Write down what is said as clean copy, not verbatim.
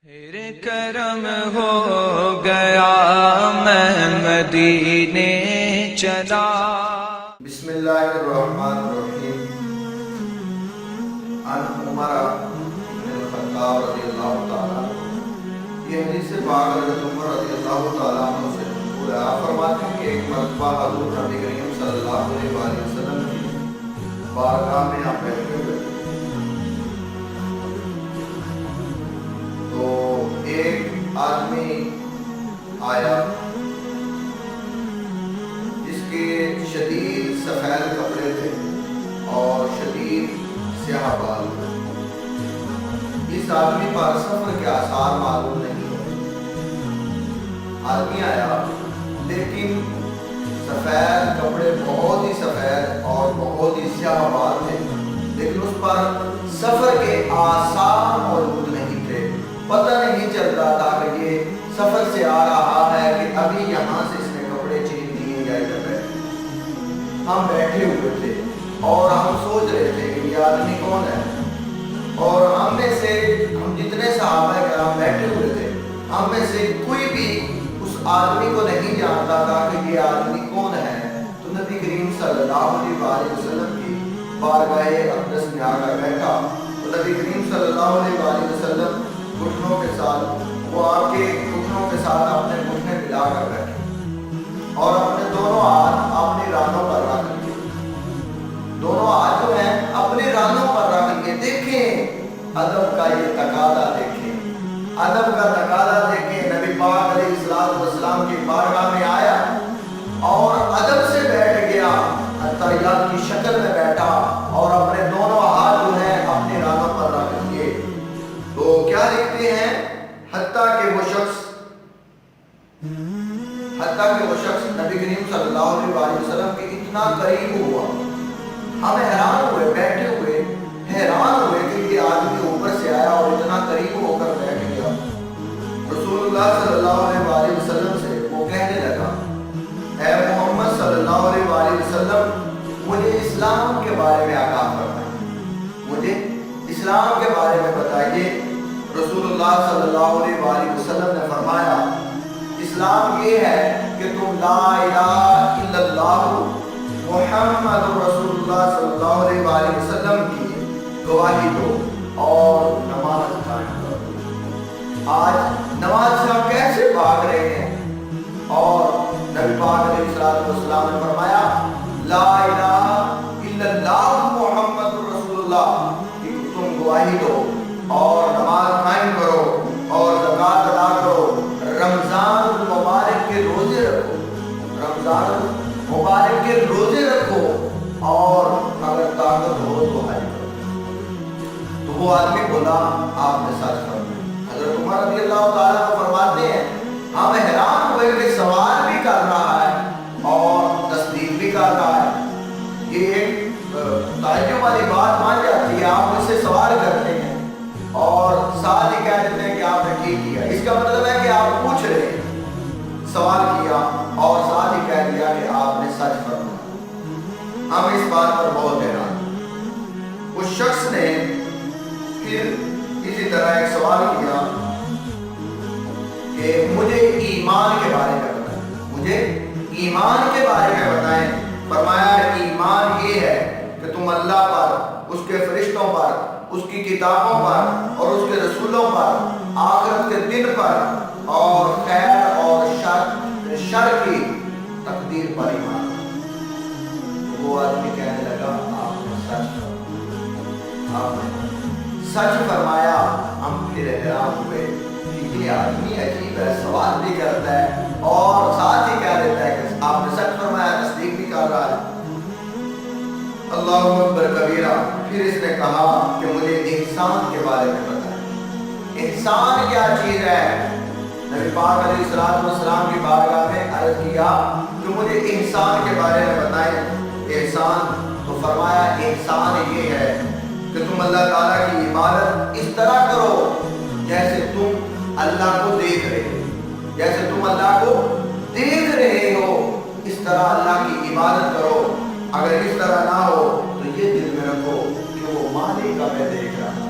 پھر کرم ہو گیا میں مدینے چلا۔ بسم اللہ الرحمن الرحیم۔ عن عمر بن الخطاب رضی اللہ تعالیٰ عنہ، یہ حدیث پاک حضرت عمر رضی اللہ تعالیٰ عنہ سے منقول ہے۔ آپ فرماتے ہیں کہ ایک مرتبہ حضور نبی کریم صلی اللہ علیہ وآلہ وسلم کی بارگاہ میں آپ بیٹھے ہوئے تو ایک آدمی آیا جس کے شدید سفید کپڑے تھے اور شدید سیاہ بال۔ اس آدمی پر سفر کے آثار معلوم نہیں ہے۔ آدمی آیا لیکن سفید کپڑے بہت ہی سفید اور بہت ہی سیاہ بال تھے، لیکن اس پر سفر کے آثار موجود نہیں تھے۔ پتہ نہیں چلتا تھا کہ یہ سفر سے آ رہا ہے کہ ابھی یہاں سے اس نے کپڑے چین دیے یا ادھر بیٹھے۔ ہم بیٹھے ہوئے تھے اور ہم سوچ رہے تھے کہ یہ آدمی کون ہے، اور ہم میں سے ہم جتنے صحابہ کرام بیٹھے ہوئے تھے ہم میں سے کوئی بھی اس آدمی کو نہیں جانتا تھا کہ یہ آدمی کون ہے۔ تو نبی کریم صلی اللہ علیہ وآلہ وسلم کی بارگاہ اقدس میں آ کر بیٹھا تو نبی کریم صلی اللہ علیہ وآلہ وسلم گھٹنوں کے ساتھ وہ آپ کے گھٹنوں کے ساتھ اپنے گھٹنے ملا کر بیٹھے اور اپنے دونوں ہاتھ اپنی رانوں پر رکھ لیے۔ دونوں ہاتھ جو ہیں اپنی رانوں پر رکھ لیے۔ دیکھیں ادب کا یہ تقاضا، دیکھیں ادب کا تقاضا، دیکھیں نبی پاک علیہ الصلوۃ والسلام کی بارگاہ میں آیا اور ادب سے بیٹھ گیا، تحیات کی شکل میں بیٹھا اور اپنے دونوں ہاتھ جو ہیں اپنی رانوں پر رکھ لیے۔ تو کیا لکھتے ہیں، حتیٰ کہ وہ شخص نبی کریم صلی اللہ علیہ وآلہ وسلم کے اتنا قریب ہوا، ہم حیران ہوئے، بیٹھے ہوئے حیران ہوئے کہ یہ آدمی اوپر سے آیا اور اتنا قریب ہو کر بیٹھ گیا۔ رسول اللہ صلی اللہ علیہ وآلہ وسلم سے وہ کہنے لگا، اے محمد صلی اللہ علیہ وآلہ وسلم، مجھے اسلام کے بارے میں آگاہ فرمائیں، مجھے اسلام کے بارے میں بتائیے۔ رسول اللہ صلی اللہ علیہ وآلہ وسلم نے فرمایا، اسلام یہ ہے کہ تم لا الہ الا اللہ محمد رسول اللہ صلی اللہ علیہ وآلہ وسلم کی گواہی دو اور نماز قائم کرو۔ آج نماز سے ہم کیسے بھاگ رہے ہیں، اور نبی پاک علیہ الصلوۃ والسلام نے فرمایا لا الہ الا اللہ محمد رسول اللہ کی تم گواہی دو اور نماز قائم کرو اور زکوٰۃ ادا کرو، رمضان المبارک کے روزے رکھو، رمضان المبارک کے روزے رکھو، اور اگر طاقت ہو تو حج کرو۔ تو وہ آدمی بولا آپ نے سچ فرمایا۔ حضرت عمر رضی اللہ تعالیٰ عنہ فرماتے ہیں ہم حیران ہوئے کہ سوال بھی کر رہا ہے اور تصدیق بھی کر رہا ہے۔ یہ ایک تعجب والی بات مان جاتی ہے، آپ مجھ سے سوال کرتے ہیں اور ساتھ ہی کہہ دیتے ہیں کہ آپ نے ٹھیک کیا۔ اس کا مطلب ہے کہ آپ پوچھ رہے ہیں، سوال کیا اور ساتھ ہی کہہ دیا کہ آپ نے سچ فرمایا۔ ہم اس بات پر بہت حیران۔ اس شخص نے پھر اسی طرح ایک سوال کیا کہ مجھے ایمان کے بارے میں بتائیں، مجھے ایمان کے بارے میں بتائیں۔ فرمایا ایمان یہ ہے کہ تم اللہ پر، اس کے فرشتوں پر، اس کی کتابوں پر اور اس کے رسولوں پر، آخرت کے دن پر اور خیر اور شر کی تقدیر پر ایمان۔ وہ آدمی کہنے لگا آپ نے سچ فرمایا، آپ نے سچ فرمایا۔ ہم پھر حیران ہوئے کہ یہ آدمی عجیب ہے، سوال بھی کرتا ہے اور ساتھ ہی کہہ دیتا ہے کہ آپ نے سچ فرمایا، تصدیق بھی کر رہا ہے۔ اللہ اکبر کبیرہ۔ پھر اس نے کہا کہ مجھے احسان کے بارے میں بتائیں، احسان کیا چیز ہے۔ نبی پاک علیہ الصلوۃ والسلام کی بارگاہ میں عرض کیا کہ مجھے احسان کے بارے میں بتائیں، احسان۔ تو فرمایا احسان یہ ہے کہ تم اللہ تعالیٰ کی عبادت اس طرح کرو جیسے تم اللہ کو دیکھ رہے ہو، جیسے تم اللہ کو دیکھ رہے ہو اس طرح اللہ کی عبادت کرو۔ اگر اس طرح نہ ہو تو یہ دل میں رکھو کہ وہ مالک کا میں دیکھ رہا ہوں،